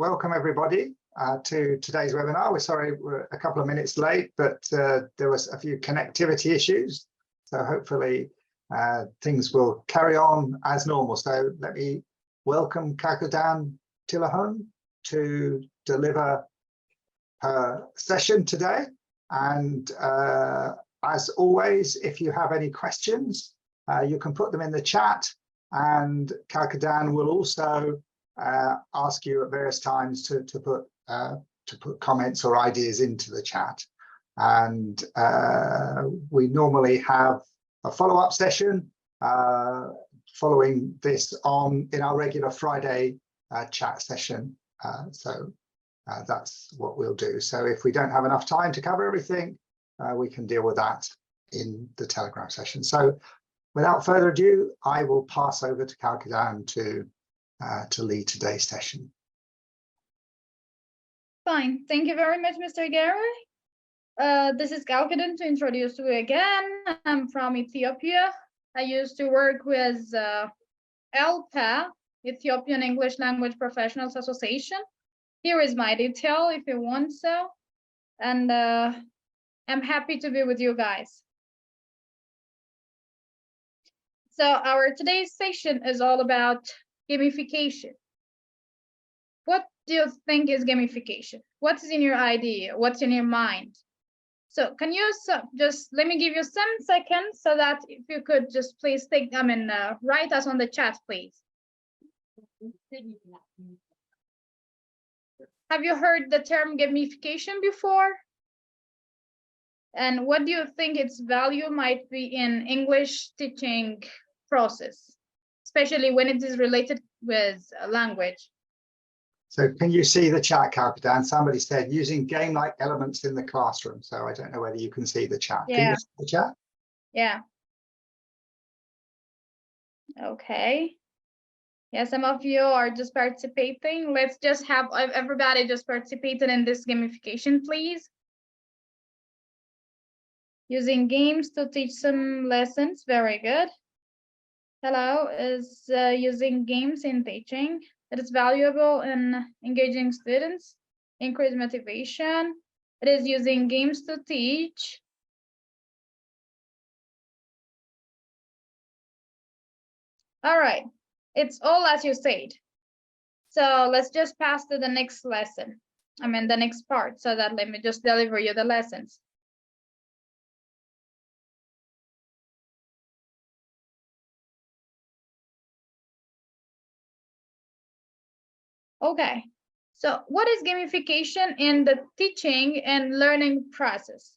welcome everybody to today's webinar. We're sorry we're a couple of minutes late, but there was a few connectivity issues. So hopefully things will carry on as normal. So let me welcome Kalkidan Tilahun to deliver her session today. And as always, if you have any questions, you can put them in the chat, and Kalkidan will also ask you at various times to put comments or ideas into the chat. And we normally have a follow-up session following this in our regular Friday chat session. So that's what we'll do. So if we don't have enough time to cover everything, we can deal with that in the Telegram session. So without further ado, I will pass over to Kalkidan to lead today's session. Fine. Thank you very much, Mr. Gary. This is Kalkidan to introduce you again. I'm from Ethiopia. I used to work with ELPA, Ethiopian English Language Professionals Association. Here is my detail if you want so. And I'm happy to be with you guys. So our today's session is all about gamification. What do you think is gamification? What's in your idea? What's in your mind? So can you just let me give you some seconds so that if you could just please write us on the chat, please. Have you heard the term gamification before? And what do you think its value might be in English teaching process, especially when it is related with language? So can you see the chat, Kalkidan? Somebody said using game-like elements in the classroom. So I don't know whether you can see the chat. Yeah. Can you see the chat? Yeah. Okay. Yeah, some of you are just participating. Let's just have everybody just participated in this gamification, please. Using games to teach some lessons. Very good. Hello is using games in teaching. It is valuable in engaging students, increase motivation. It is using games to teach. All right, it's all as you said. So let's just pass to the next lesson. The next part, so that let me just deliver you the lessons. Okay, so what is gamification in the teaching and learning process?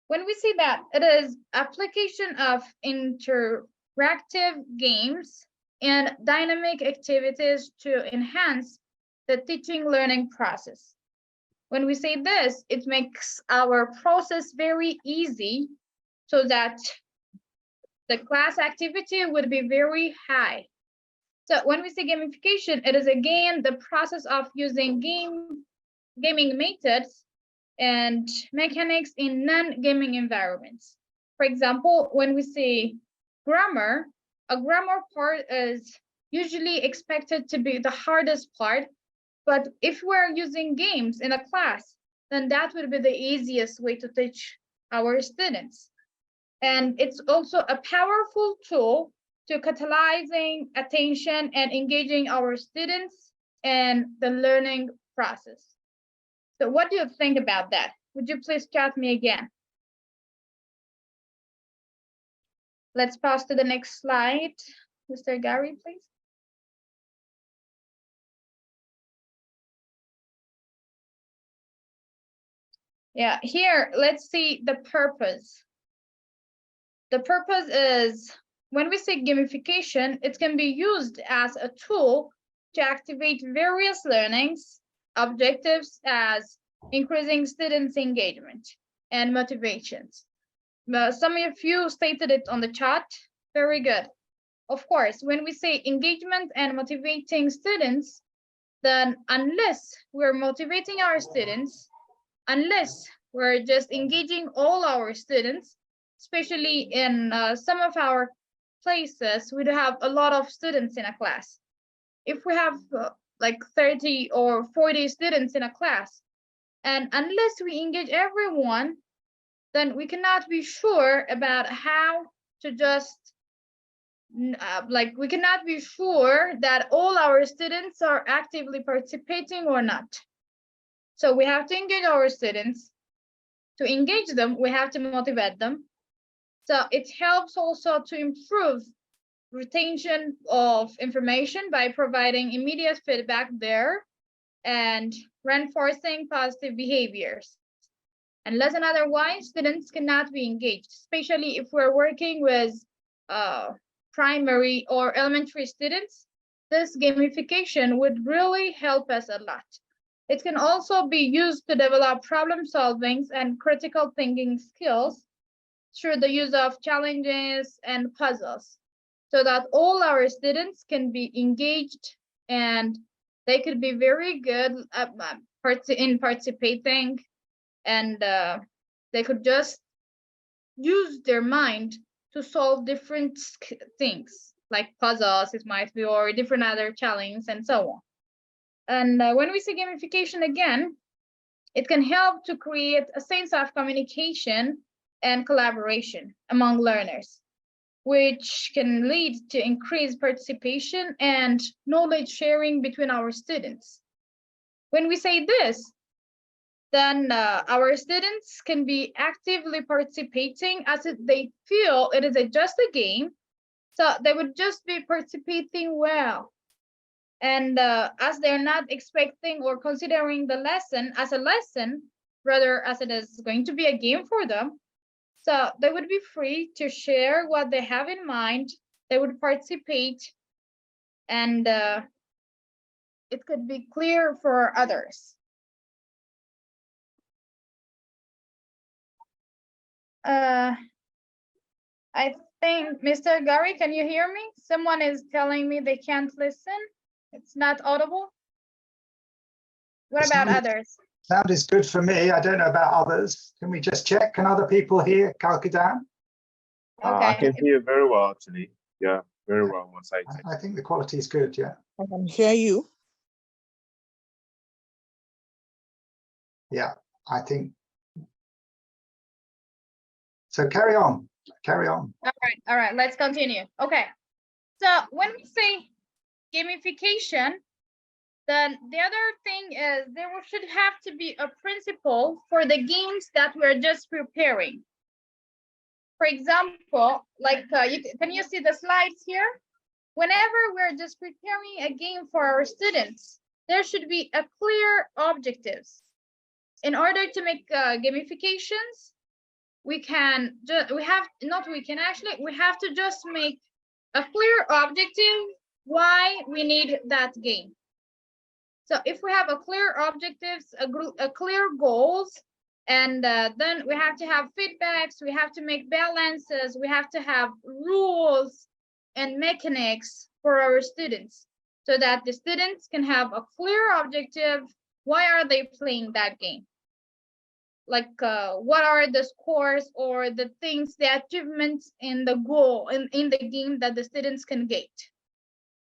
When we see that, it is application of interactive games and dynamic activities to enhance the teaching learning process. When we say this, it makes our process very easy so that the class activity would be very high. So when we say gamification, it is again the process of using gaming methods and mechanics in non-gaming environments. For example, when we say grammar, a grammar part is usually expected to be the hardest part, but if we're using games in a class, then that would be the easiest way to teach our students. And it's also a powerful tool to catalyzing attention and engaging our students in the learning process. So what do you think about that? Would you please chat me again? Let's pass to the next slide. Mr. Gary, please. Yeah, here, let's see the purpose. The purpose is, when we say gamification, it can be used as a tool to activate various learnings objectives as increasing students' engagement and motivations. Some of you stated it on the chat. Very good. Of course, when we say engagement and motivating students, then unless we're motivating our students, unless we're just engaging all our students, especially in some of our places, we do have a lot of students in a class. If we have like 30 or 40 students in a class. And unless we engage everyone, then we cannot be sure about how to just we cannot be sure that all our students are actively participating or not. So we have to engage our students. To engage them, we have to motivate them. So it helps also to improve retention of information by providing immediate feedback there and reinforcing positive behaviors. Unless and otherwise, students cannot be engaged, especially if we're working with primary or elementary students. This gamification would really help us a lot. It can also be used to develop problem solving and critical thinking skills through the use of challenges and puzzles, so that all our students can be engaged and they could be very good in participating, and they could just use their mind to solve different things like puzzles, it might be, or different other challenges and so on. And when we see gamification again, it can help to create a sense of communication and collaboration among learners, which can lead to increased participation and knowledge sharing between our students. When we say this, then our students can be actively participating as if they feel it is just a game. So they would just be participating well. And as they're not expecting or considering the lesson as a lesson, rather as it is going to be a game for them, so they would be free to share what they have in mind. They would participate, and it could be clear for others. I think, Mr. Gary, can you hear me? Someone is telling me they can't listen. It's not audible. What about others? Sound is good for me. I don't know about others. Can we just check? Can other people hear Kalkidan? Okay. I can hear very well, actually. Yeah, very well once I think the quality is good, yeah. I can hear you. Yeah, I think. So carry on. All right, let's continue. Okay, so when we say gamification, then the other thing is there should have to be a principle for the games that we're just preparing. For example, like, can you see the slides here? Whenever we're just preparing a game for our students, there should be a clear objectives. In order to make gamifications, we have to just make a clear objective why we need that game. So if we have a clear objectives, a clear goals, and then we have to have feedbacks, we have to make balances, we have to have rules and mechanics for our students, so that the students can have a clear objective. Why are they playing that game? Like what are the scores or the things, the achievements in the goal in the game that the students can get.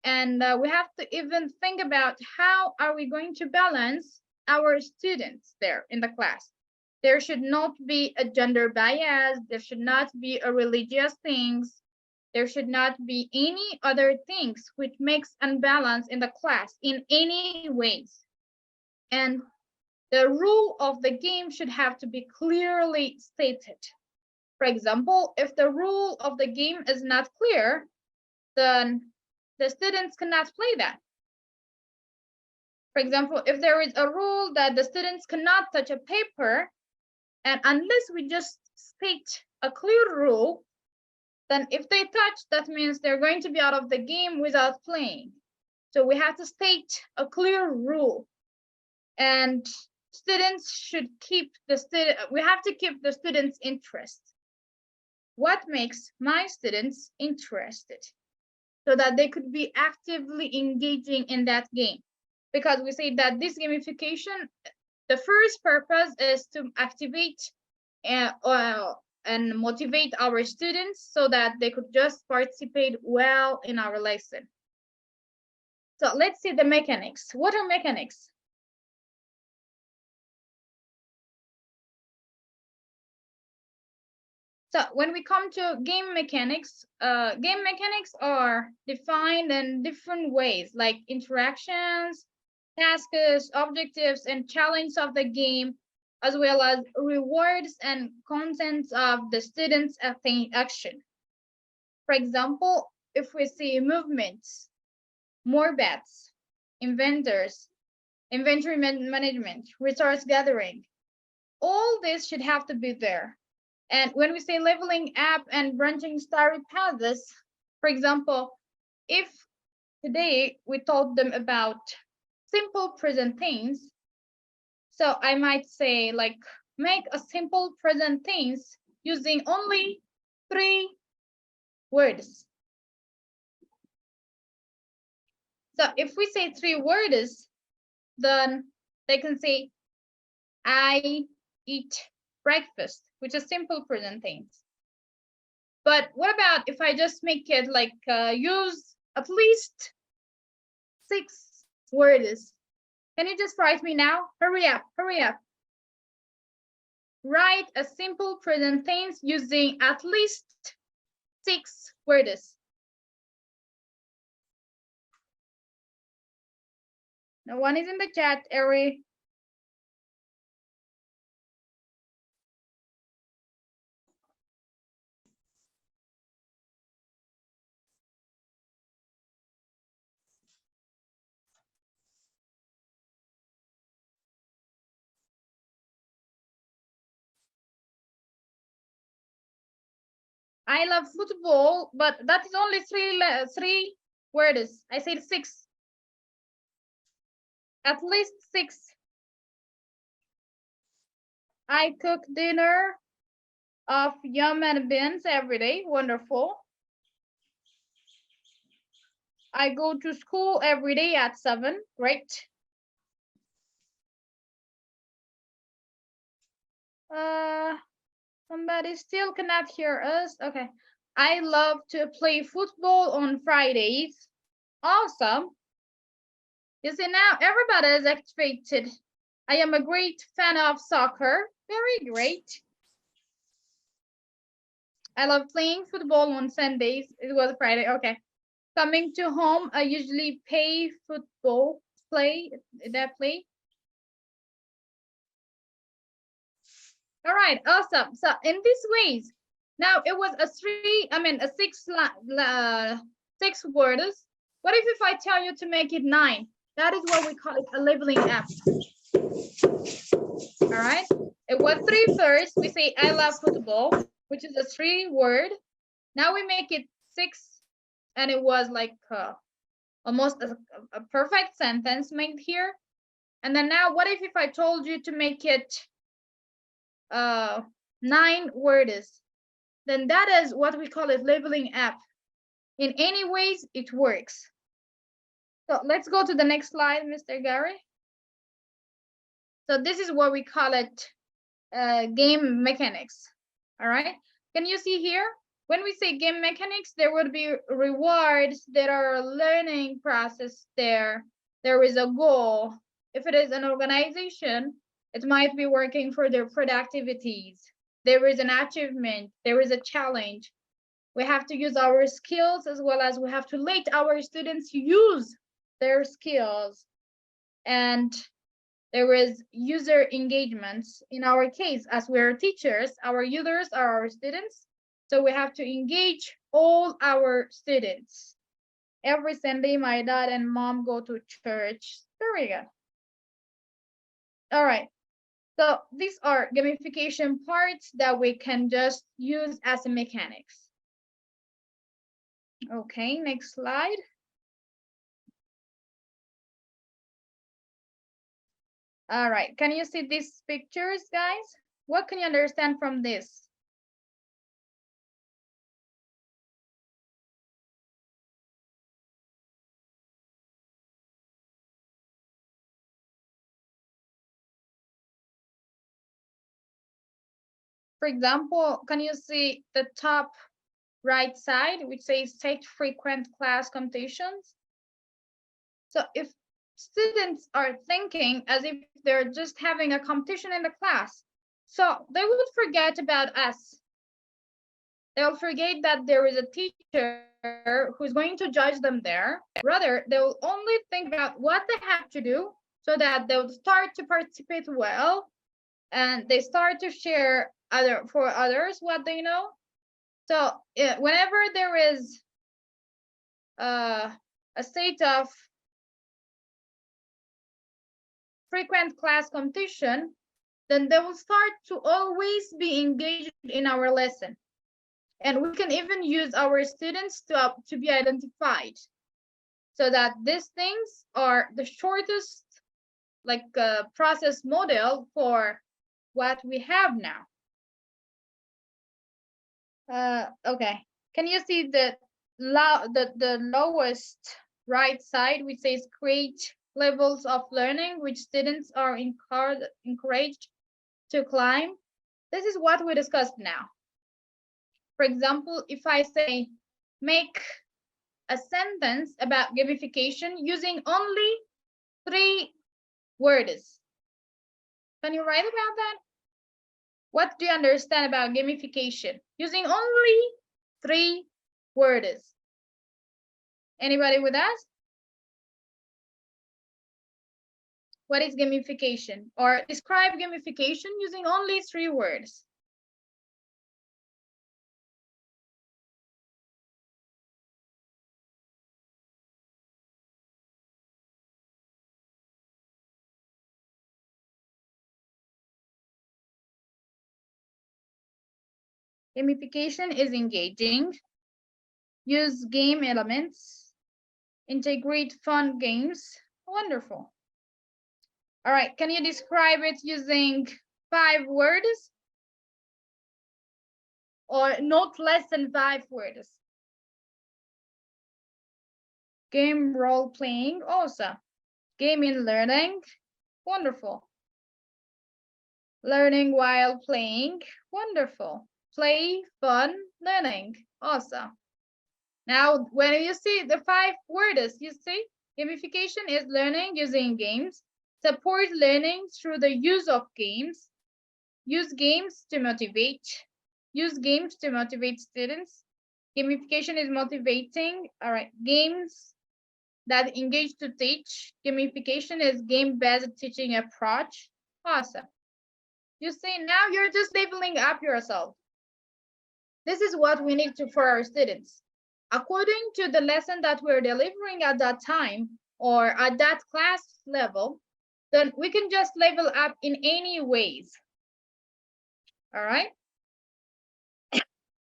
And we have to even think about how are we going to balance our students there in the class. There should not be a gender bias, there should not be a religious things, there should not be any other things which makes unbalance in the class in any ways. And the rule of the game should have to be clearly stated. For example, if the rule of the game is not clear, then the students cannot play that. For example, if there is a rule that the students cannot touch a paper, and unless we just state a clear rule, then if they touch, that means they're going to be out of the game without playing. So we have to state a clear rule, and students should keep we have to keep the students' interest. What makes my students interested? So that they could be actively engaging in that game. Because we say that this gamification, the first purpose is to activate and motivate our students so that they could just participate well in our lesson. So let's see the mechanics. What are mechanics? So when we come to game mechanics are defined in different ways, like interactions, tasks, objectives, and challenges of the game, as well as rewards and contents of the students' action. For example, if we see movements, more bets, inventory management, resource gathering, all this should have to be there. And when we say leveling up and branching story paths, for example, if today we told them about simple present tense, so I might say like make a simple present tense using only 3 words. So if we say 3 words, then they can say I eat breakfast, which is simple present tense. But what about if I just make it like use at least 6 words? Can you just write me now? Hurry up, hurry up. Write a simple present tense using at least 6 words. No one is in the chat area. I love football, but that is only 3 words. I said 6. At least 6. I cook dinner of yum and beans every day. Wonderful. I go to school every day at 7. Great. Somebody still cannot hear us. Okay. I love to play football on Fridays. Awesome. You see, now everybody is activated. I am a great fan of soccer. Very great. I love playing football on Sundays. It was Friday. Okay. Coming to home, I usually play football. Play. All right, awesome. So in these ways, now it was a 6 words. What if I tell you to make it 9? That is what we call it a leveling up. All right, it was 3 first. We say I love football, which is a 3 word. Now we make it 6, and it was like almost a perfect sentence made here. And then now, what if I told you to make it 9 words? Then that is what we call it leveling up. In any ways, it works. So let's go to the next slide, Mr. Gary. So this is what we call it game mechanics. All right. Can you see here? When we say game mechanics, there would be rewards. There are learning process there. There is a goal. If it is an organization, it might be working for their productivities. There is an achievement. There is a challenge. We have to use our skills, as well as we have to let our students use their skills. And there is user engagements. In our case, as we're teachers, our users are our students. So we have to engage all our students. Every Sunday, my dad and mom go to church. Very good. All right. So these are gamification parts that we can just use as a mechanics. Okay, next slide. All right, can you see these pictures, guys? What can you understand from this? For example, can you see the top right side, which says take frequent class computations? So if students are thinking as if they're just having a competition in the class, so they would forget about us. They'll forget that there is a teacher who's going to judge them there. Rather, they'll only think about what they have to do so that they'll start to participate well, and they start to share for others what they know. So whenever there is a state of frequent class competition, then they will start to always be engaged in our lesson. And we can even use our students to be identified, so that these things are the shortest process model for what we have now. Okay, can you see the lowest right side, which says create levels of learning which students are encouraged to climb? This is what we discussed now. For example, if I say make a sentence about gamification using only 3 words, can you write about that? What do you understand about gamification using only 3 words? Anybody with us? What is gamification? Or describe gamification using only 3 words. Gamification is engaging, use game elements, integrate fun games. Wonderful. All right, can you describe it using 5 words? Or not less than 5 words? Game role playing, awesome. Game in learning, wonderful. Learning while playing, wonderful. Play, fun, learning, awesome. Now, when you see the 5 words, you see gamification is learning using games, support learning through the use of games, use games to motivate students. Gamification is motivating. All right, games that engage to teach. Gamification is game-based teaching approach. Awesome. You see, now you're just leveling up yourself. This is what we need to for our students. According to the lesson that we're delivering at that time or at that class level, then we can just level up in any ways. All right.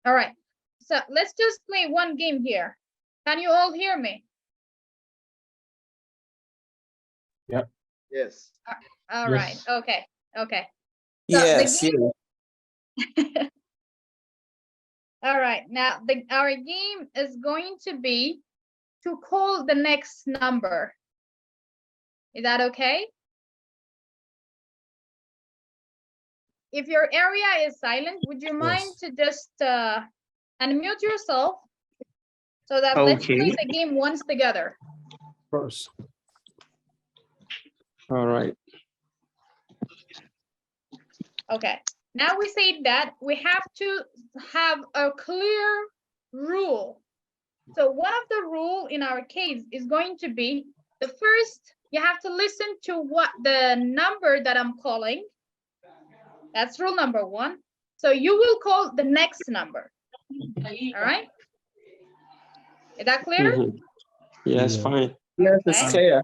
All right. So let's just play one game here. Can you all hear me? Yep. Yes. All right. Okay. Okay. So Yes. All right. Now our game is going to be to call the next number. Is that okay? If your area is silent, would you mind to just unmute yourself so that let's play the game once together? Of course. All right. Okay. Now we say that we have to have a clear rule. So one of the rule in our case is going to be the first, you have to listen to what the number that I'm calling. That's rule number 1. So you will call the next number. All right. Is that clear? Mm-hmm. Yes, fine. Yes, it's Okay. clear.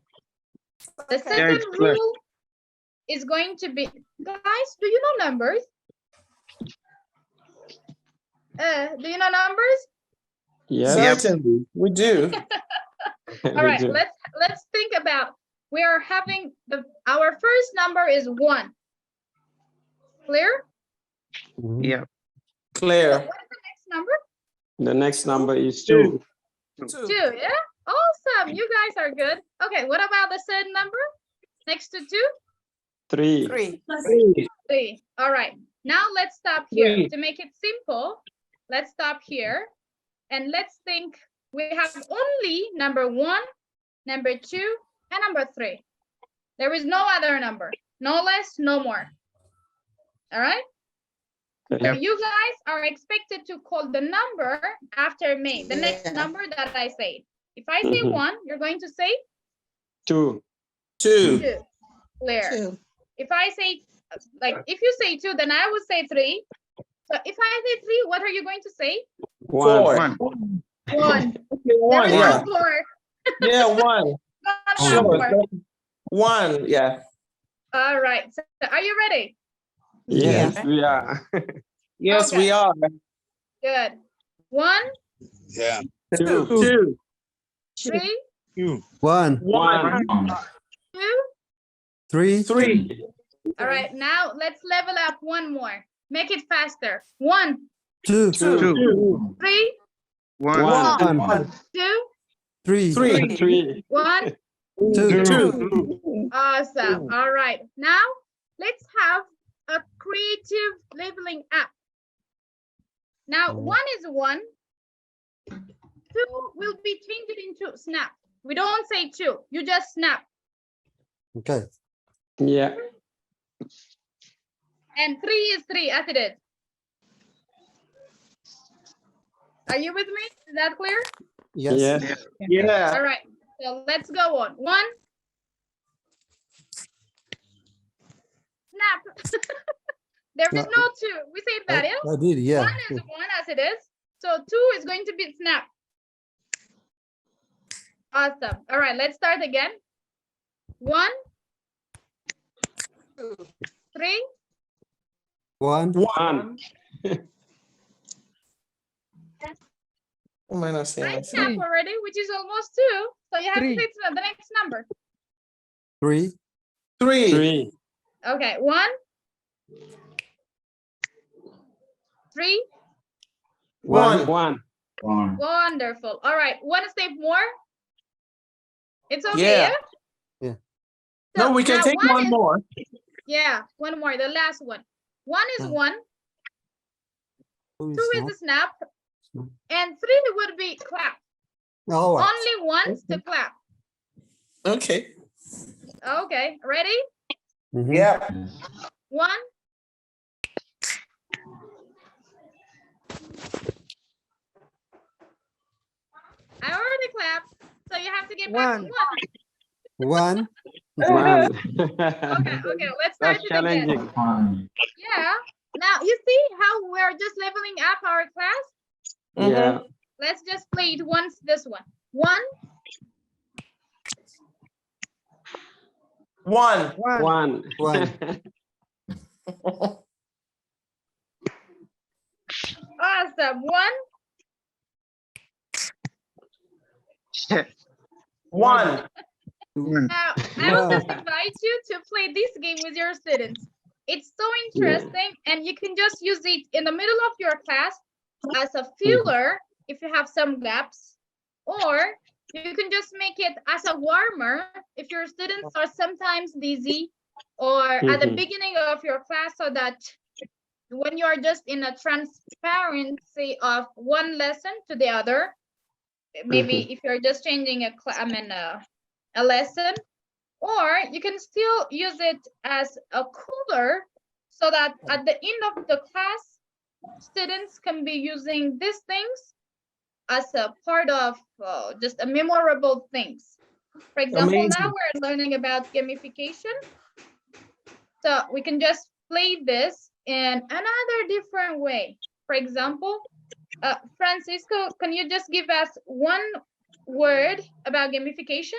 The second rule is going to be, guys, do you know numbers? Do you know numbers? Yes. Certainly, we do. All right, let's think about, we are having our first number is 1. Clear? Mhm. Yeah. So Clear. what is the next number? The next number is 2. 2, yeah? Awesome, you guys are good. Okay, what about the third number? Next to 2? 3. 3. All right, now let's stop here. 3. To make it simple, let's stop here and let's think we have only number 1, number 2, and number 3. There is no other number, no less, no more. All right? So you guys are expected to call the number after me, the next number that I say. If I say 1, you're going to say 2. 2. Clear. If I say, like, if you say 2, then I would say 3. So if I say 3, what are you going to say? 1. 1. Okay, There one, is yeah. no 4. Yeah, one. Not one more. One, yeah. All right. So are you ready? Yes, we are. Yes, Okay. we are. Good. 1, Yeah. 2. 2, 3, 1, 1, 2. 3, 3, All right. Now let's level up one more. Make it faster. 1, 2, 2, 3, 1. 2, 3, 3. 1. 2, 2. Awesome. All right. Now let's have a creative leveling up. Now 1 is 1. 2 will be changed into snap. We don't say 2. You just snap. Okay. Yeah. And 3 is 3 as it is. Are you with me? Is that clear? Yes. Yes. Yeah. All right. So let's go on. 1. Snap. There is no 2. We say that, yeah? I did, yeah. 1 is 1 as it is. So 2 is going to be snap. Awesome. All right, let's start again. 1, 3, 1, 1. What am I not saying? I snap already, which is almost 2. So you have to say the next number. 3, 3, 3. Okay, 1, 3. 1. 1. Wonderful. All right, one step more. It's okay, Yeah. yeah? No, So we can now take one is- more. Yeah, one more, the last one. 1 is 1, 2 is a snap, and 3 would be clap. All right. Only once to clap. Okay. Okay, ready? Mhm. Yeah. 1, I already clapped, so you have to get back to 1. 1, 1. Okay, let's start That's it again. challenging. Yeah. Now you see how we're just leveling up our class? Yeah. Let's just play it once. This one. 1, 1. 1. 1. awesome. 1, 1. now I will just invite you to play this game with your students. It's so interesting, and you can just use it in the middle of your class as a filler if you have some gaps, or you can just make it as a warmer if your students are sometimes dizzy, or at the beginning of your class, so that when you are just in a transparency of one lesson to the other, maybe if you're just changing a lesson, or you can still use it as a cooler, so that at the end of the class, students can be using these things as a part of just a memorable things. For example, Amazing. now we're learning about gamification. So we can just play this in another different way. For example, Francisco, can you just give us one word about gamification?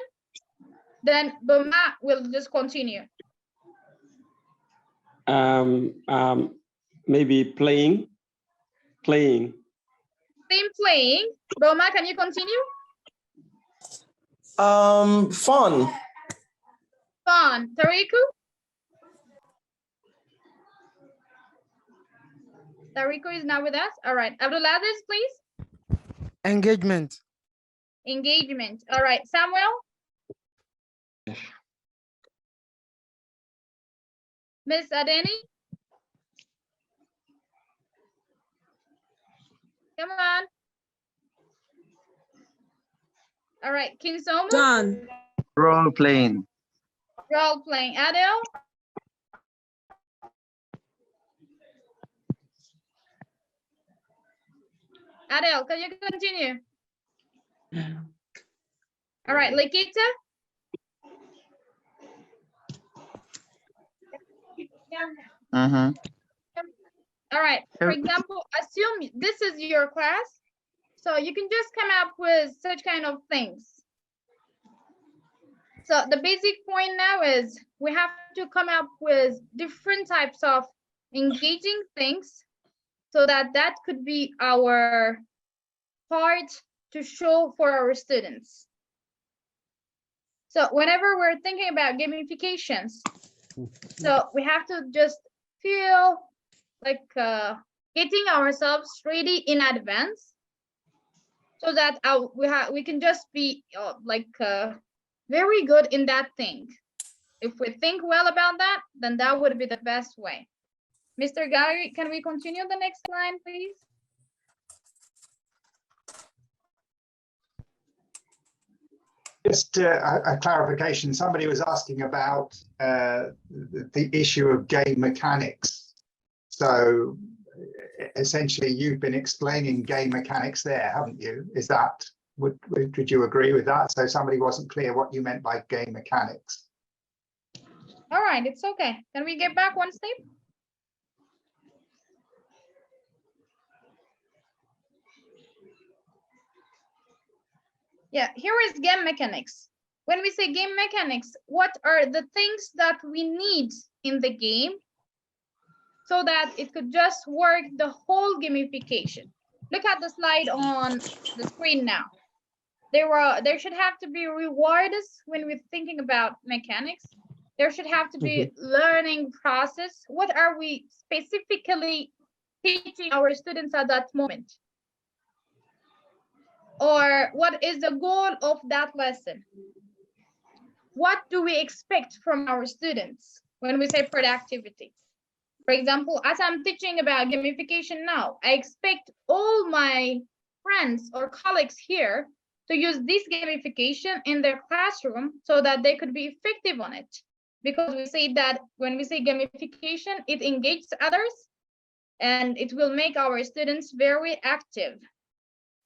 Then Boma will just continue. Maybe playing. Same playing. Boma, can you continue? Fun. Fun. Tariku? Tariku is not with us. All right. Abdulaziz, please. Engagement. Engagement. All right. Samuel? Miss Adeni? Come on. All right. Kinsomo? Done. Role playing. Role playing. Adele? Adele, can you continue? All right, Lakita? Mm-hmm. All right, for example, assume this is your class. So you can just come up with such kind of things. So the basic point now is we have to come up with different types of engaging things so that that could be our part to show for our students. So whenever we're thinking about gamifications, so we have to just feel like getting ourselves ready in advance so that we can just be very good in that thing. If we think well about that, then that would be the best way. Mr. Gary, can we continue the next line, please? Just a clarification. Somebody was asking about the issue of game mechanics. So essentially, you've been explaining game mechanics there, haven't you? Is that, would you agree with that? So somebody wasn't clear what you meant by game mechanics. All right, it's okay. Can we get back one step? Yeah, here is game mechanics. When we say game mechanics, what are the things that we need in the game so that it could just work the whole gamification? Look at the slide on the screen now. There should have to be rewards when we're thinking about mechanics. There should have to be learning process. What are we specifically teaching our students at that moment? Or what is the goal of that lesson? What do we expect from our students when we say productivity? For example, as I'm teaching about gamification now, I expect all my friends or colleagues here to use this gamification in their classroom so that they could be effective on it. Because we say that when we say gamification, it engages others and it will make our students very active.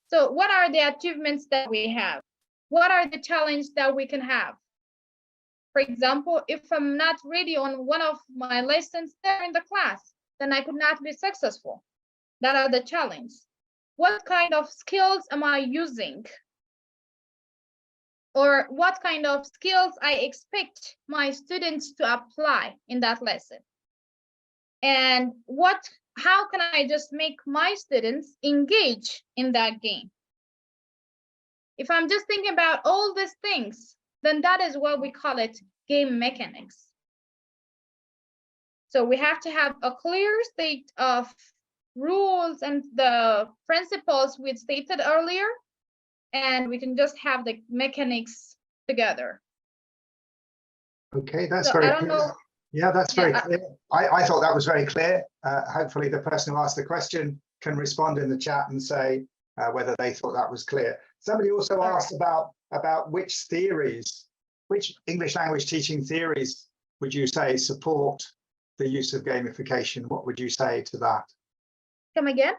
So what are the achievements that we have? What are the challenges that we can have? For example, if I'm not ready on one of my lessons there in the class, then I could not be successful. That are the challenges. What kind of skills am I using? Or what kind of skills I expect my students to apply in that lesson? And how can I just make my students engage in that game? If I'm just thinking about all these things, then that is what we call it game mechanics. So we have to have a clear state of rules and the principles we stated earlier, and we can just have the mechanics together. Okay, that's So very I don't clear. know. Yeah, that's very clear. I thought that was very clear. Hopefully the person who asked the question can respond in the chat and say whether they thought that was clear. Somebody also asked about which English language teaching theories would you say support the use of gamification? What would you say to that? Come again?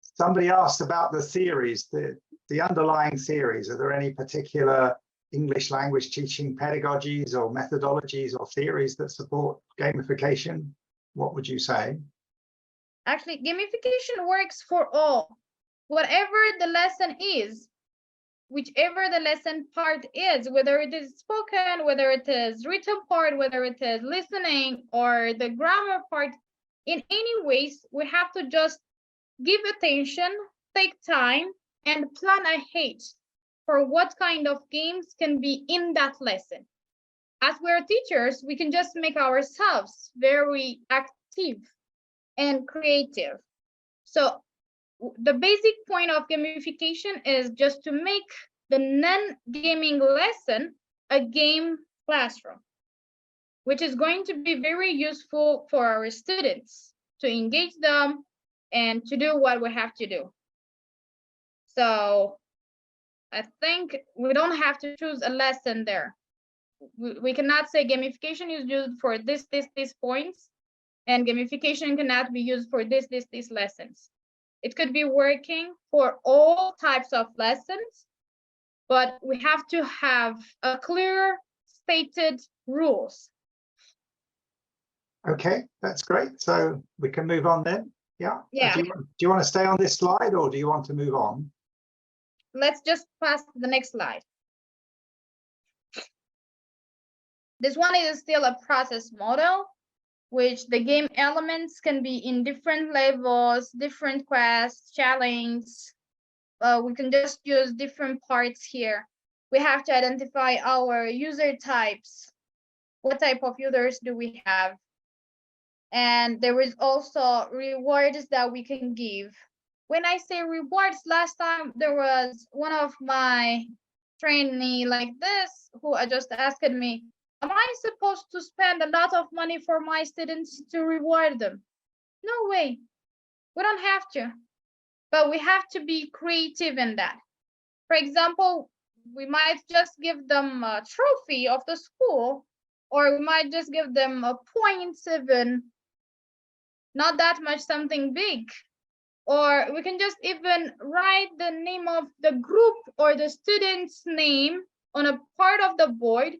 Somebody asked about the theories, the underlying theories. Are there any particular English language teaching pedagogies or methodologies or theories that support gamification? What would you say? Actually, gamification works for all. Whatever the lesson is, whichever the lesson part is, whether it is spoken, whether it is written part, whether it is listening or the grammar part, in any ways, we have to just give attention, take time, and plan ahead for what kind of games can be in that lesson. As we're teachers, we can just make ourselves very active and creative. So the basic point of gamification is just to make the non-gaming lesson a game classroom, which is going to be very useful for our students to engage them and to do what we have to do. So I think we don't have to choose a lesson there. We cannot say gamification is used for this points, and gamification cannot be used for this lessons. It could be working for all types of lessons, but we have to have a clear stated rules. Okay, that's great. So we can move on then. Yeah. Yeah. Do you want to stay on this slide or do you want to move on? Let's just pass to the next slide. This one is still a process model, which the game elements can be in different levels, different quests, challenge. We can just use different parts here. We have to identify our user types. What type of users do we have? And there is also rewards that we can give. When I say rewards, last time there was one of my trainee like this who just asked me, am I supposed to spend a lot of money for my students to reward them? No way, we don't have to, but we have to be creative in that. For example, we might just give them a trophy of the school, or we might just give them a 0.7, not that much, something big. Or we can just even write the name of the group or the student's name on a part of the board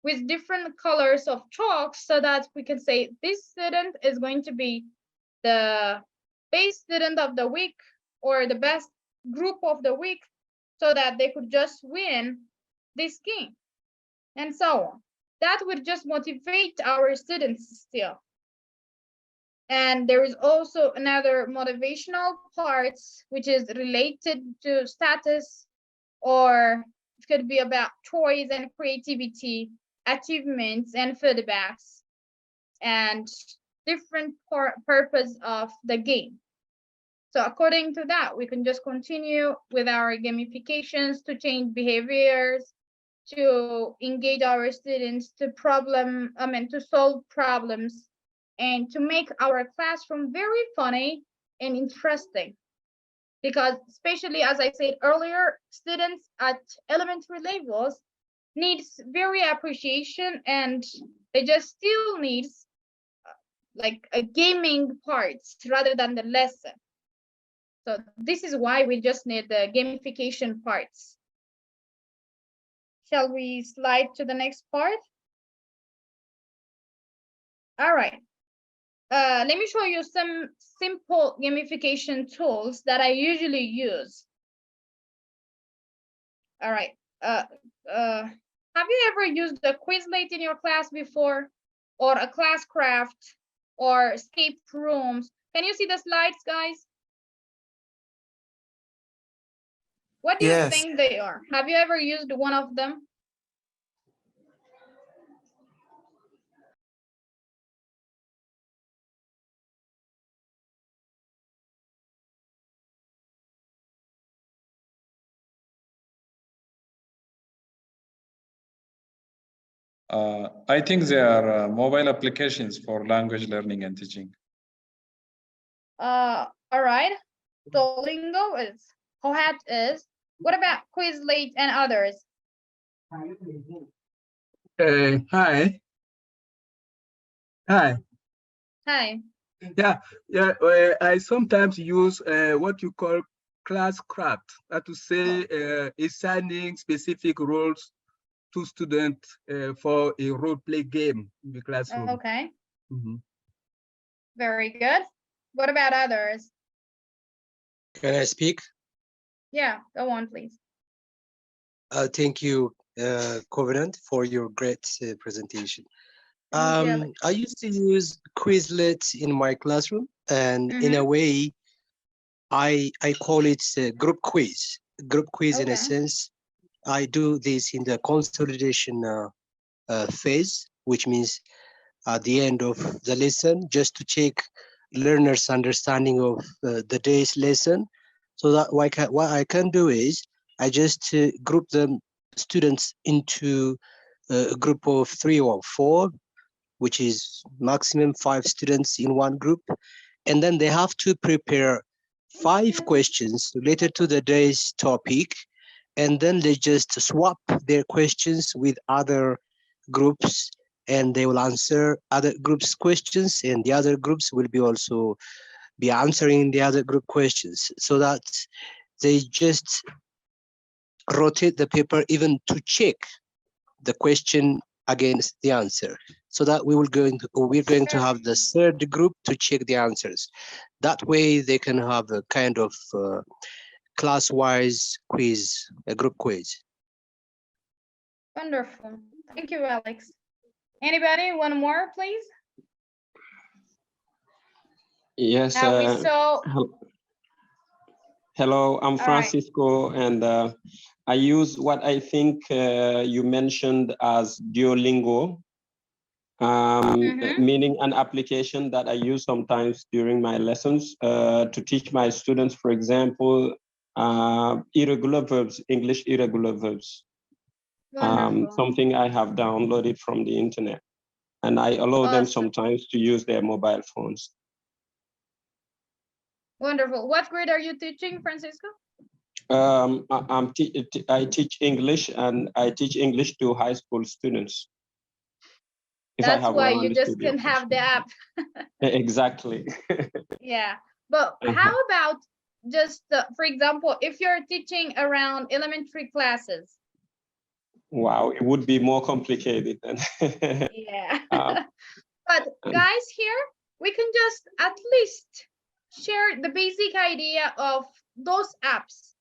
with different colors of chalk, so that we can say this student is going to be the best student of the week or the best group of the week, so that they could just win this game, and so on. That would just motivate our students still. And there is also another motivational parts, which is related to status, or it could be about choice and creativity, achievements and feedbacks, and different purpose of the game. So according to that, we can just continue with our gamifications to change behaviors, to engage our students to solve problems, and to make our classroom very funny and interesting. Because especially, as I said earlier, students at elementary levels needs very appreciation, and they just still needs like a gaming parts rather than the lesson. So this is why we just need the gamification parts. Shall we slide to the next part? All right. Let me show you some simple gamification tools that I usually use. All right. Have you ever used a Quizlet in your class before, or a class craft, or escape rooms? Can you see the slides, guys? What do you Yes. think they are? Have you ever used one of them? I think they are mobile applications for language learning and teaching. All right. Duolingo is, Kohat is. What about Quizlet and others? Hi. Hi. Hi. Yeah. I sometimes use what you call class craft. That to say, assigning specific roles to students for a role play game in the classroom. Okay. Mhm. Very good. What about others? Can I speak? Yeah, go on, please. Thank you, Covenant, for your great presentation. Thank you. I used to use Quizlet in my classroom, and in a way, I call it group quiz. Group quiz, in a sense, I do this in the consolidation phase, which means at the end of the lesson, just to check learners' understanding of the day's lesson. So that what I can do is I just group them students into a group of 3 or 4, which is maximum 5 students in one group, and then they have to prepare 5 questions related to the day's topic, and then they just swap their questions with other groups, and they will answer other groups' questions, and the other groups will be also be answering the other group questions, so that they just rotate the paper even to check the question against the answer, so that we're going to have the third group to check the answers. That way they can have a kind of class-wise quiz, a group quiz. Wonderful. Thank you, Alex. Anybody? One more, please. Yes. We saw. Hello, I'm All right. Francisco, and I use what I think you mentioned as Duolingo, meaning an application that I use sometimes during my lessons to teach my students, for example, irregular verbs, English irregular verbs. Something I have downloaded from the internet, and I allow them sometimes to use their mobile phones. Wonderful. What grade are you teaching, Francisco? I teach English, and I teach English to high school students. That's why you just can have the app. Exactly. Yeah, but how about just, for example, if you're teaching around elementary classes? Wow, it would be more complicated then. Yeah. But guys, here we can just at least share the basic idea of those apps.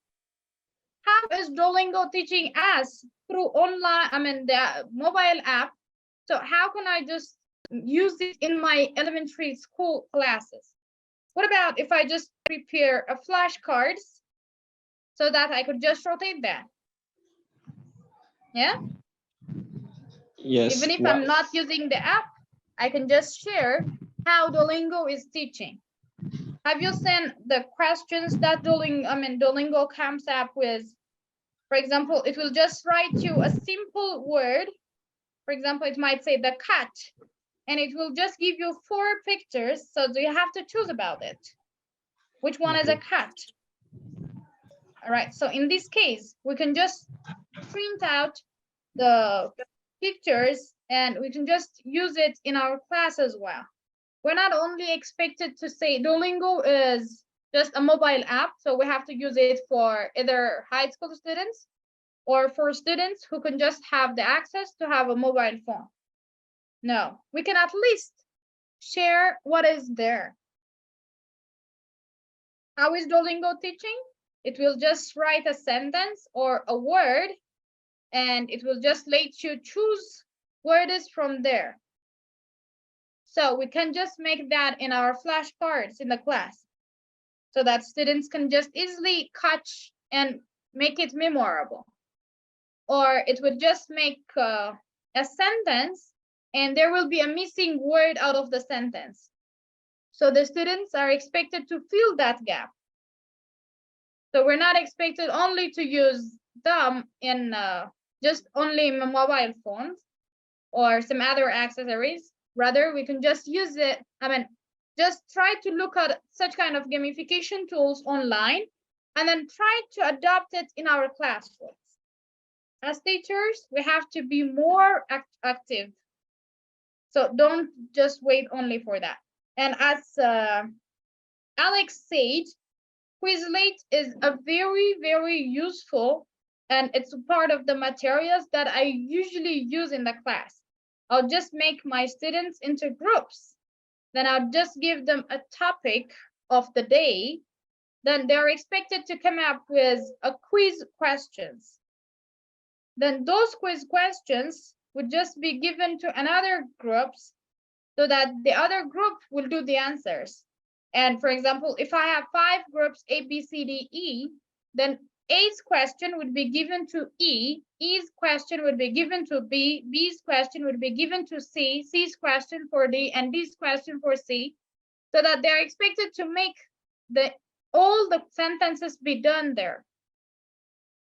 How is Duolingo teaching us through online, the mobile app? So how can I just use it in my elementary school classes? What about if I just prepare a flashcards so that I could just rotate that? Yeah? Yes. Even if I'm not using the app, I can just share how Duolingo is teaching. Have you seen the questions that Duolingo comes up with? For example, it will just write you a simple word. For example, it might say the cat, and it will just give you 4 pictures. So do you have to choose about it? Which one is a cat? All right, so in this case, we can just print out the pictures and we can just use it in our class as well. We're not only expected to say Duolingo is just a mobile app, so we have to use it for either high school students or for students who can just have the access to have a mobile phone. No, we can at least share what is there. How is Duolingo teaching? It will just write a sentence or a word, and it will just let you choose words from there. So we can just make that in our flashcards in the class so that students can just easily catch and make it memorable. Or it would just make a sentence and there will be a missing word out of the sentence. So the students are expected to fill that gap. So we're not expected only to use them in just only mobile phones or some other accessories. Rather, we can just use it. Just try to look at such kind of gamification tools online and then try to adopt it in our classrooms. As teachers, we have to be more active. So don't just wait only for that. And as Alex said, Quizlet is a very, very useful, and it's part of the materials that I usually use in the class. I'll just make my students into groups. Then I'll just give them a topic of the day. Then they're expected to come up with a quiz questions. Then those quiz questions would just be given to another groups so that the other group will do the answers. And for example, if I have 5 groups, A, B, C, D, E, then A's question would be given to E, E's question would be given to B, B's question would be given to C, C's question for D, and D's question for C, so that they're expected to make all the sentences be done there.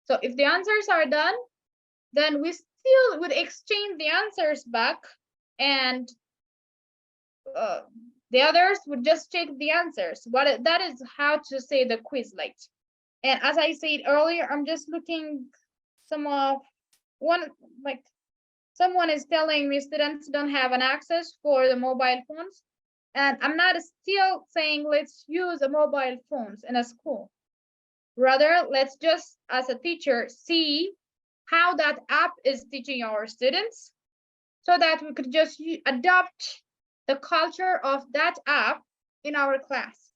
So if the answers are done, then we still would exchange the answers back, and the others would just check the answers. That is how to say the Quizlet. And as I said earlier, I'm just looking someone is telling me students don't have an access for the mobile phones. And I'm not still saying let's use the mobile phones in a school. Rather, let's just, as a teacher, see how that app is teaching our students so that we could just adopt the culture of that app in our class.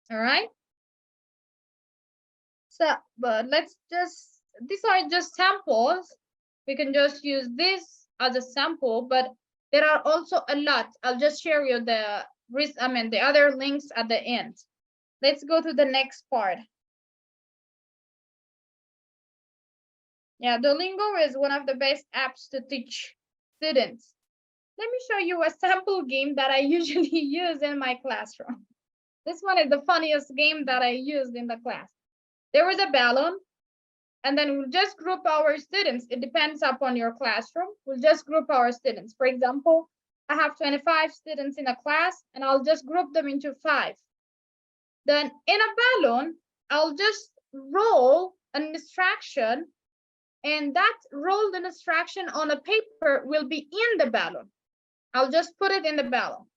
All right. So, but these are just samples. We can just use this as a sample, but there are also a lot. I'll just share you the other links at the end. Let's go to the next part. Yeah, Duolingo is one of the best apps to teach students. Let me show you a sample game that I usually use in my classroom. This one is the funniest game that I used in the class. There was a balloon, and then we'll just group our students. It depends upon your classroom. We'll just group our students. For example, I have 25 students in a class, and I'll just group them into 5. Then in a balloon, I'll just roll an instruction, and that rolled instruction on a paper will be in the balloon. I'll just put it in the balloon.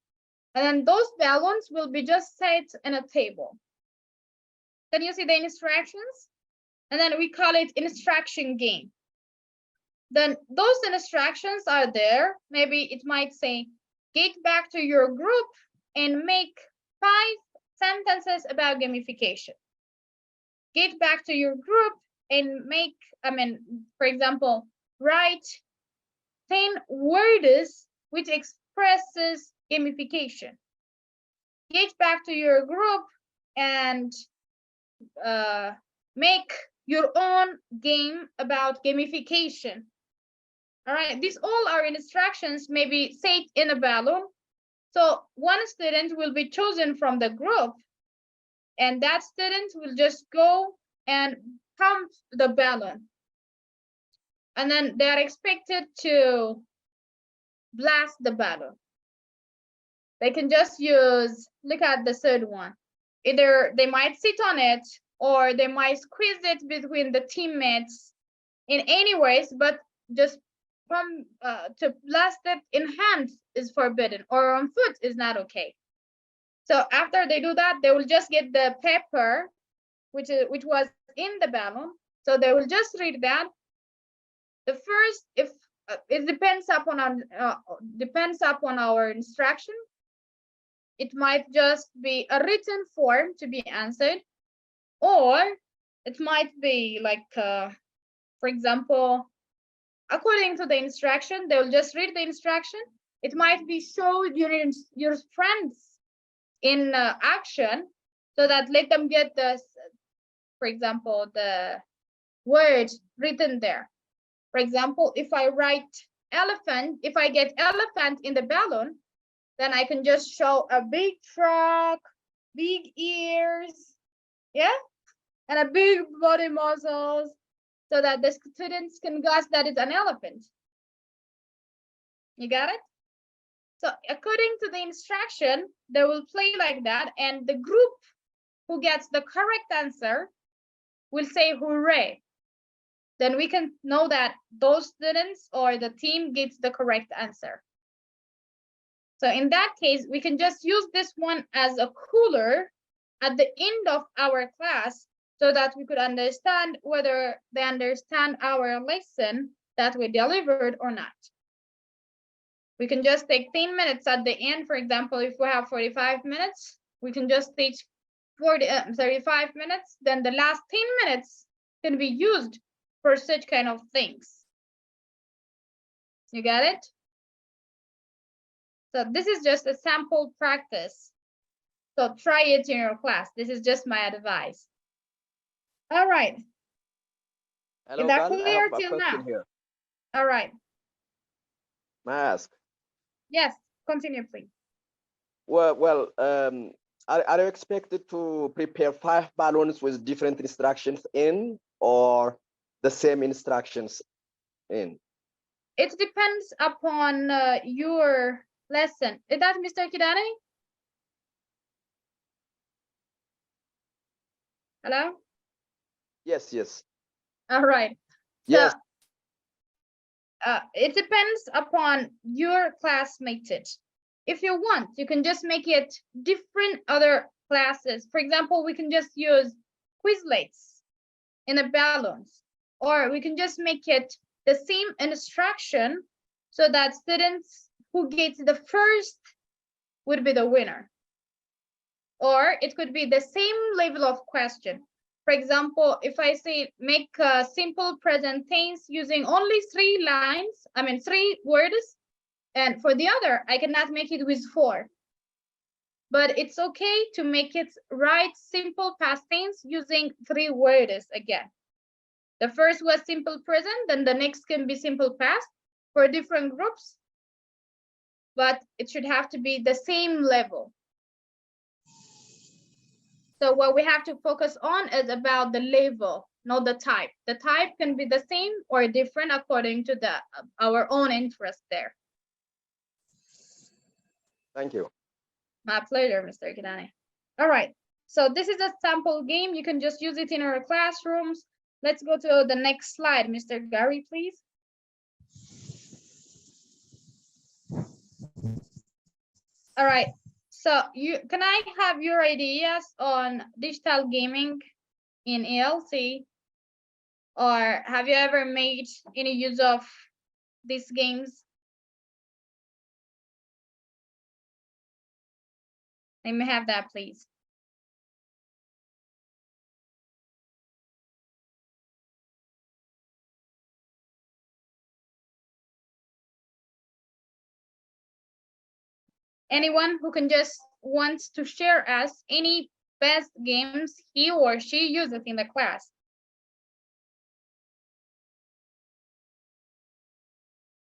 And then those balloons will be just set in a table. Can you see the instructions? And then we call it instruction game. Then those instructions are there. Maybe it might say, get back to your group and make 5 sentences about gamification. Get back to your group and make, for example, write 10 words which expresses gamification. Get back to your group and make your own game about gamification. All right, these all are instructions, maybe set in a balloon. So one student will be chosen from the group, and that student will just go and pump the balloon. And then they are expected to blast the balloon. They can just use, look at the third one. Either they might sit on it or they might squeeze it between the teammates in any ways, but just to blast it in hand is forbidden, or on foot is not okay. So after they do that, they will just get the paper, which was in the balloon. So they will just read that. The first, if it depends upon our instruction, it might just be a written form to be answered, or it might be like, for example, according to the instruction, they will just read the instruction. It might be showed your friends in action, so that let them get the, for example, the word written there. For example, if I write elephant, if I get elephant in the balloon, then I can just show a big truck, big ears, yeah, and a big body muscles, so that the students can guess that it's an elephant. You got it? So according to the instruction, they will play like that, and the group who gets the correct answer will say hooray. Then we can know that those students or the team gets the correct answer. So in that case, we can just use this one as a cooler at the end of our class, so that we could understand whether they understand our lesson that we delivered or not. We can just take 10 minutes at the end. For example, if we have 45 minutes, we can just teach 35 minutes. Then the last 10 minutes can be used for such kind of things. You got it? So this is just a sample practice. So try it in your class. This is just my advice. All right. Hello, Is that Gal, I clear have a till question now? here. All right. May I ask? Yes, continue, please. Well, are you expected to prepare 5 balloons with different instructions in, or the same instructions in? It depends upon your lesson. Is that Mr. Kidane? Hello? Yes, yes. All right. Yes. So, it depends upon your classmate. If you want, you can just make it different other classes. For example, we can just use Quizlets in the balloons, or we can just make it the same instruction so that students who get the first would be the winner. Or it could be the same level of question. For example, if I say make a simple present tense using only 3 lines, 3 words, and for the other, I cannot make it with 4. But it's okay to make it write simple past tense using 3 words again. The first was simple present, then the next can be simple past for different groups, but it should have to be the same level. So what we have to focus on is about the level, not the type. The type can be the same or different according to our own interest there. Thank you. My pleasure, Mr. Kidane. All right, so this is a sample game. You can just use it in our classrooms. Let's go to the next slide, Mr. Gary, please. All right, so can I have your ideas on digital gaming in ELC? Or have you ever made any use of these games? Let me have that, please. Anyone who can just wants to share us any best games he or she uses in the class?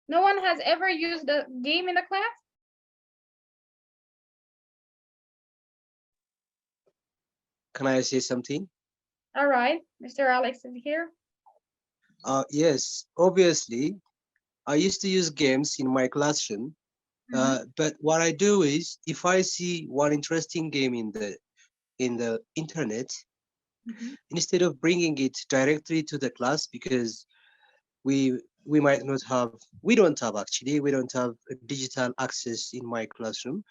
No one has ever used a game in the class? Can I say something? All right, Mr. Alex is here. Yes, obviously, I used to use games in my classroom. But what I do is, if I see one interesting game in the internet, instead of bringing it directly to the class, because we don't have digital access in my classroom.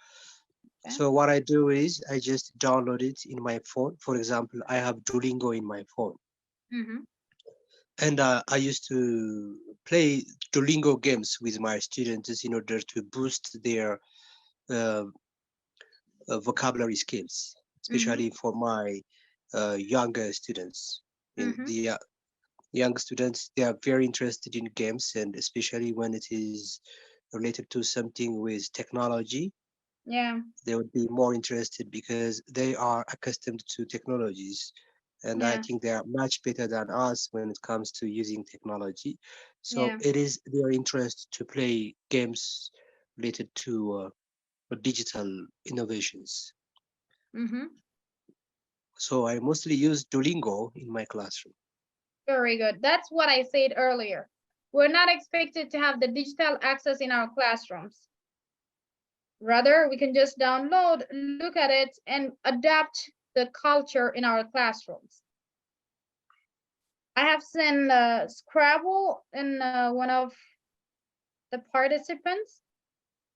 Okay. So what I do is I just download it in my phone. For example, I have Duolingo in my phone. And I used to play Duolingo games with my students in order to boost their vocabulary skills, especially for my younger students. The young students, they are very interested in games, and especially when it is related to something with technology. Yeah, they would be more interested because they are accustomed to technologies. And I think they are much better than us when it comes to using technology. So it is their interest to play games related to digital innovations. So I mostly use Duolingo in my classroom. Very good. That's what I said earlier. We're not expected to have the digital access in our classrooms. Rather, we can just download, look at it, and adapt the culture in our classrooms. I have seen Scrabble in one of the participants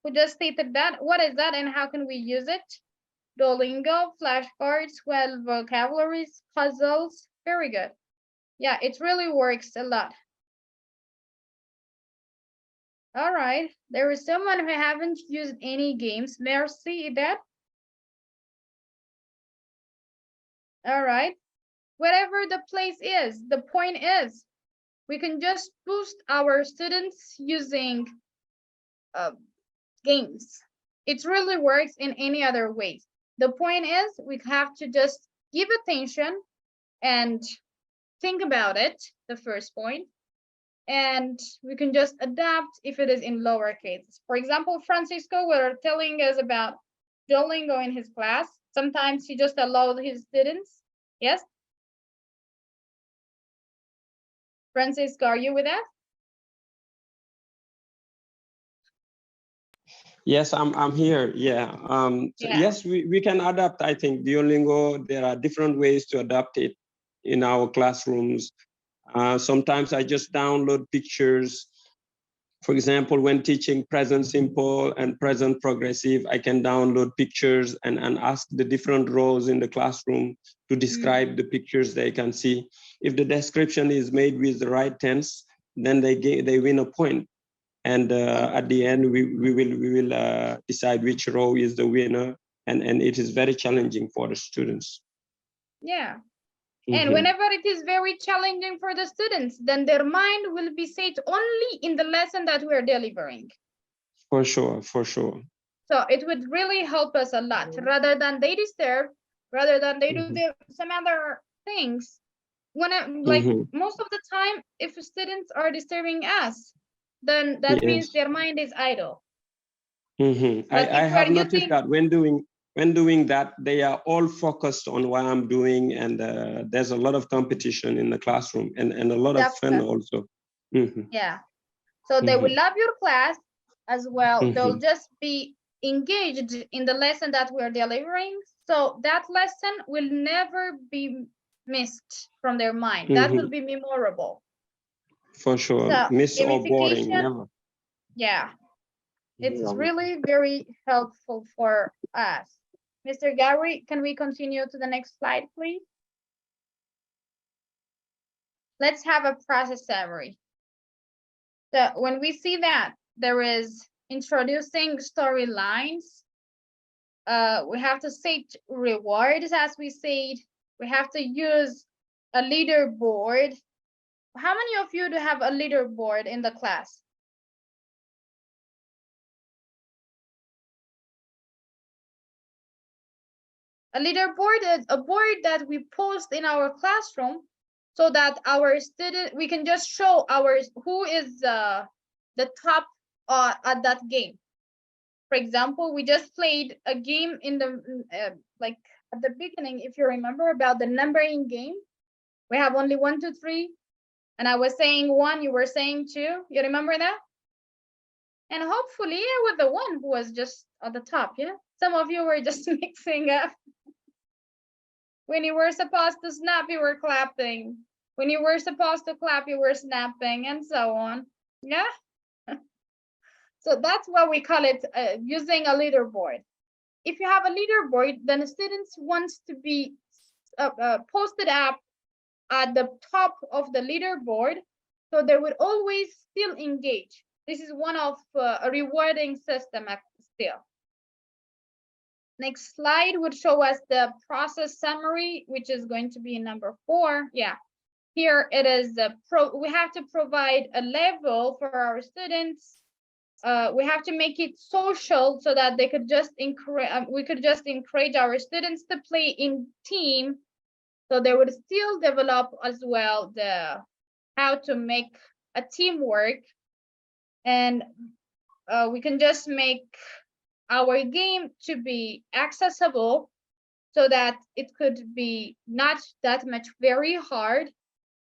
who just stated that. What is that and how can we use it? Duolingo, flashcards, well, vocabularies, puzzles. Very good. Yeah, it really works a lot. All right, there is someone who haven't used any games. Merci, that. All right, whatever the place is, the point is, we can just boost our students using games. It really works in any other ways. The point is, we have to just give attention and think about it, the first point, and we can just adapt if it is in lower cases. For example, Francisco were telling us about Duolingo in his class. Sometimes he just allows his students. Yes? Francisco, are you with us? Yes, I'm here. So yes, we can adapt. I think Duolingo, there are different ways to adapt it. in our classrooms. Sometimes I just download pictures. For example, when teaching present simple and present progressive, I can download pictures and ask the different roles in the classroom to describe the pictures they can see. If the description is made with the right tense, then they win a point. And at the end, we will decide which row is the winner. And it is very challenging for the students. Yeah. And whenever it is very challenging for the students, then their mind will be set only in the lesson that we're delivering. For sure, for sure. So it would really help us a lot, rather than they disturb, rather than they do some other things. When most of the time, if students are disturbing us, then that means their mind is idle. I have noticed that when doing that, they are all focused on what I'm doing, and there's a lot of competition in the classroom and a lot of fun also. Yeah. So they will love your class as well. They'll just be engaged in the lesson that we're delivering. So that lesson will never be missed from their mind. That will be memorable. For sure. So, Miss or boring, never. Yeah. It's really very helpful for us. Mr. Gary, can we continue to the next slide, please? Let's have a process summary. So when we see that there is introducing storylines, we have to set rewards, as we said. We have to use a leaderboard. How many of you do have a leaderboard in the class? A leaderboard is a board that we post in our classroom so that our student, we can just show who is the top at that game. For example, we just played a game in the like at the beginning, if you remember, about the numbering game. We have only 1, 2, 3, and I was saying 1, you were saying 2. You remember that? And hopefully I was the one who was just at the top. Yeah, some of you were just mixing up. When you were supposed to snap, you were clapping. When you were supposed to clap, you were snapping, and so on. Yeah. So that's what we call it, using a leaderboard. If you have a leaderboard, then the students wants to be posted up at the top of the leaderboard, so they would always still engage. This is one of a rewarding system still. Next slide would show us the process summary, which is going to be number 4. Yeah, here it is. We have to provide a level for our students. We have to make it social so that they could just we could just encourage our students to play in team, so they would still develop as well how to make a teamwork, and we can just make our game to be accessible so that it could be not that much very hard,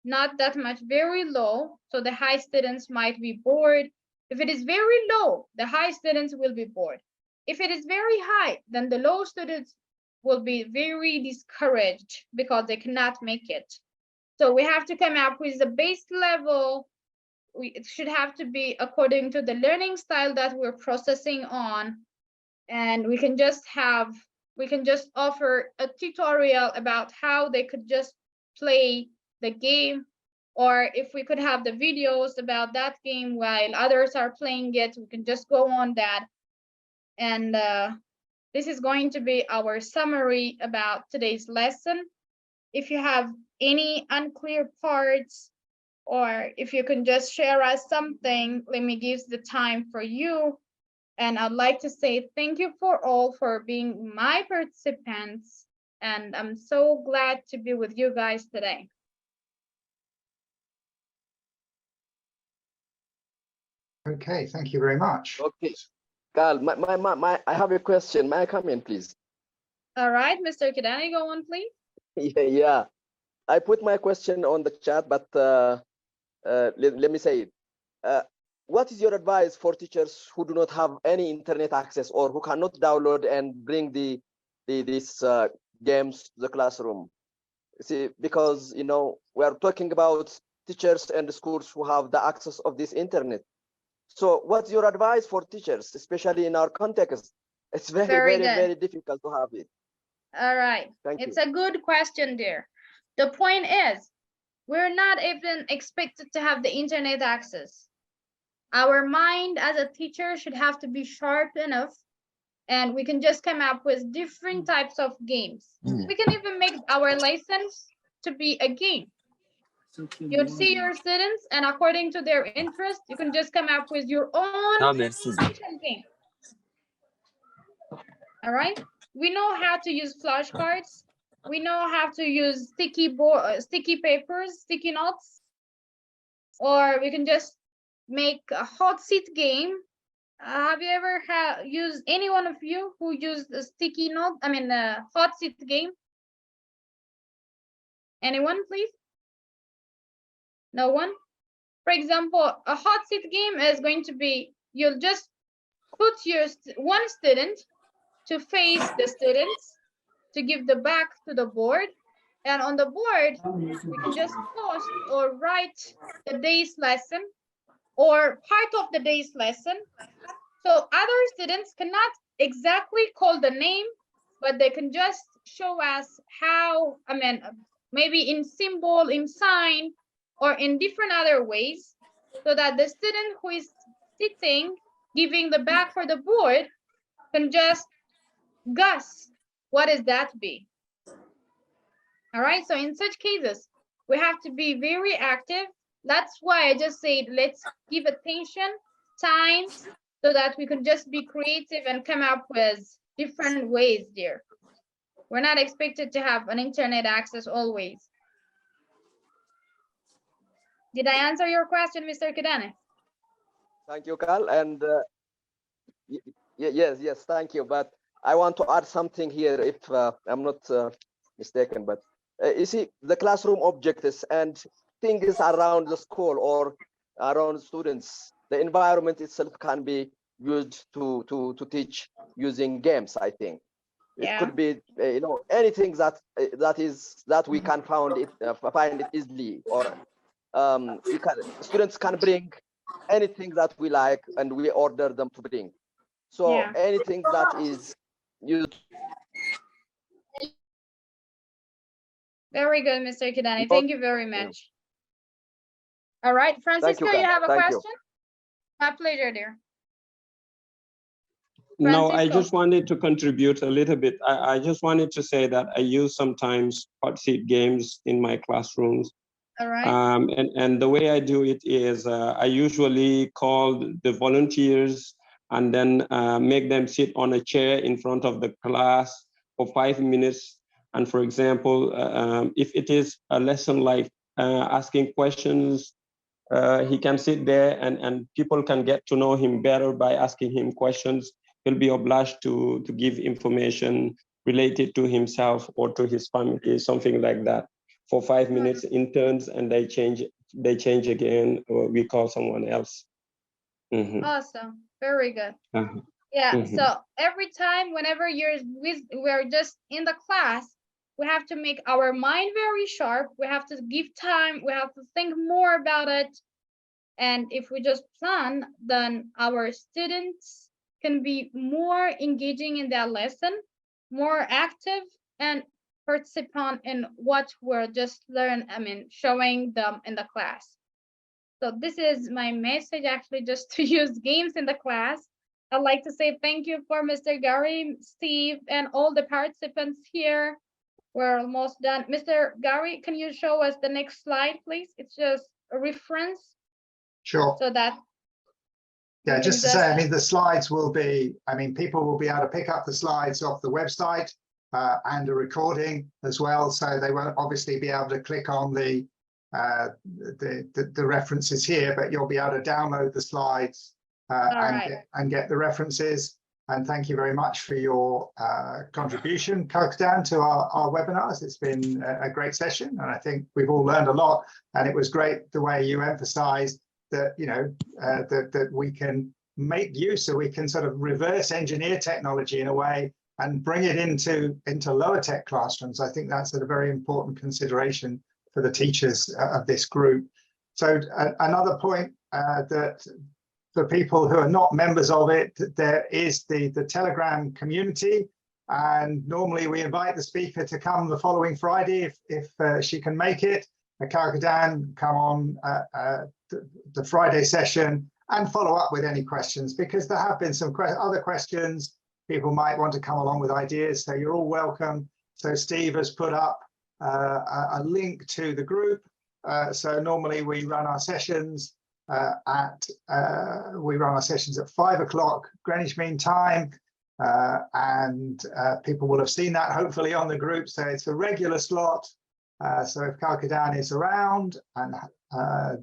not that much very low, so the high students might be bored. If it is very low, the high students will be bored. If it is very high, then the low students will be very discouraged because they cannot make it. So we have to come up with the base level. It should have to be according to the learning style that we're processing on. And we can just offer a tutorial about how they could just play the game, or if we could have the videos about that game while others are playing it, we can just go on that. And this is going to be our summary about today's lesson. If you have any unclear parts, or if you can just share us something, let me give the time for you. And I'd like to say thank you for all for being my participants. And I'm so glad to be with you guys today. Okay, thank you very much. Okay, Carl, I have a question. May I come in, please? All right, Mr. Kidani, go on, please. Yeah, I put my question on the chat, but let me say it. What is your advice for teachers who do not have any internet access or who cannot download and bring these games to the classroom? See, because we are talking about teachers and schools who have the access of this internet. So what's your advice for teachers, especially in our context? It's very difficult to have it. All right. It's a good question there. The point is, we're not even expected to have the internet access. Our mind as a teacher should have to be sharp enough, and we can just come up with different types of games. We can even make our lessons to be a game. You'd see your students, and according to their interest, you can just come up with your own game. All right. We know how to use flashcards. We know how to use sticky papers, sticky notes, or we can just make a hot seat game. Have you ever used, any one of you who used a sticky note? I mean, a hot seat game? Anyone, please? No one? For example, a hot seat game is going to be, you'll just put your one student to face the students, to give the back to the board. And on the board, we can just post or write the day's lesson or part of the day's lesson. So other students cannot exactly call the name, but they can just show us how, I mean, maybe in symbol, in sign, or in different other ways, so that the student who is sitting, giving the back for the board, can just guess what is that be. All right, so in such cases, we have to be very active. That's why I just said, let's give attention, time, so that we can just be creative and come up with different ways there. We're not expected to have an internet access always. Did I answer your question, Mr. Kidane? Thank you, Kal. And yes, thank you. But I want to add something here, if I'm not mistaken. But you see, the classroom objectives and things around the school or around students, the environment itself can be used to teach using games, I think. It could be anything that we can find it easily, or students can bring anything that we like and we order them to bring. So anything that is used. Very good, Mr. Kidane. Thank you very much. All right, Francisco, you have a question? My pleasure, dear. No, I just wanted to contribute a little bit. I just wanted to say that I use sometimes hot seat games in my classrooms. All right. And the way I do it is I usually call the volunteers and then make them sit on a chair in front of the class for 5 minutes. And for example, if it is a lesson like asking questions, he can sit there and people can get to know him better by asking him questions. He'll be obliged to give information related to himself or to his family, something like that, for 5 minutes in turns, and they change again, or we call someone else. Awesome, very good. Yeah, so every time, whenever we're just in the class, we have to make our mind very sharp. We have to give time. We have to think more about it. And if we just plan, then our students can be more engaging in their lesson, more active, and participant in what we're just showing them in the class. So this is my message, actually, just to use games in the class. I'd like to say thank you for Mr. Gary, Steve, and all the participants here. We're almost done. Mr. Gary, can you show us the next slide, please? It's just a reference. Sure. So that. Yeah, just to say, the slides will be, people will be able to pick up the slides off the website and a recording as well. So they won't obviously be able to click on the references here, but you'll be able to download the slides and get the references. And thank you very much for your contribution, Kalkidan, to our webinars. It's been a great session, and I think we've all learned a lot. And it was great the way you emphasized that, that we can make use, so we can sort of reverse engineer technology in a way and bring it into lower tech classrooms. I think that's a very important consideration for the teachers of this group. So another point that for people who are not members of it, there is the Telegram community, and normally we invite the speaker to come the following Friday if she can make it. Kalkidan come on the Friday session and follow up with any questions, because there have been some other questions. People might want to come along with ideas, so you're all welcome. So Steve has put up a link to the group. So normally we run our sessions at 5 o'clock Greenwich Mean Time, and people will have seen that hopefully on the group. So it's a regular slot. So if Kalkidan is around, and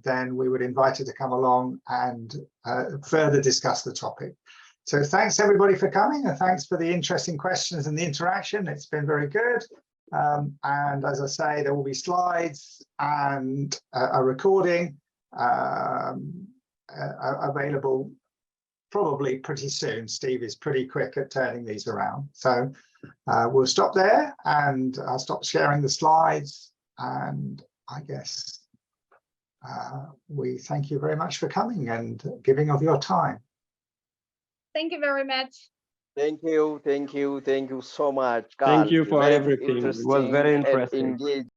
then we would invite her to come along and further discuss the topic. So thanks everybody for coming, and thanks for the interesting questions and the interaction. It's been very good. And as I say, there will be slides and a recording available probably pretty soon. Steve is pretty quick at turning these around. So we'll stop there, and I'll stop sharing the slides. And I guess we thank you very much for coming and giving of your time. Thank you very much. Thank you so much, Carl. Thank you for Very everything. It was very interesting. and engaging.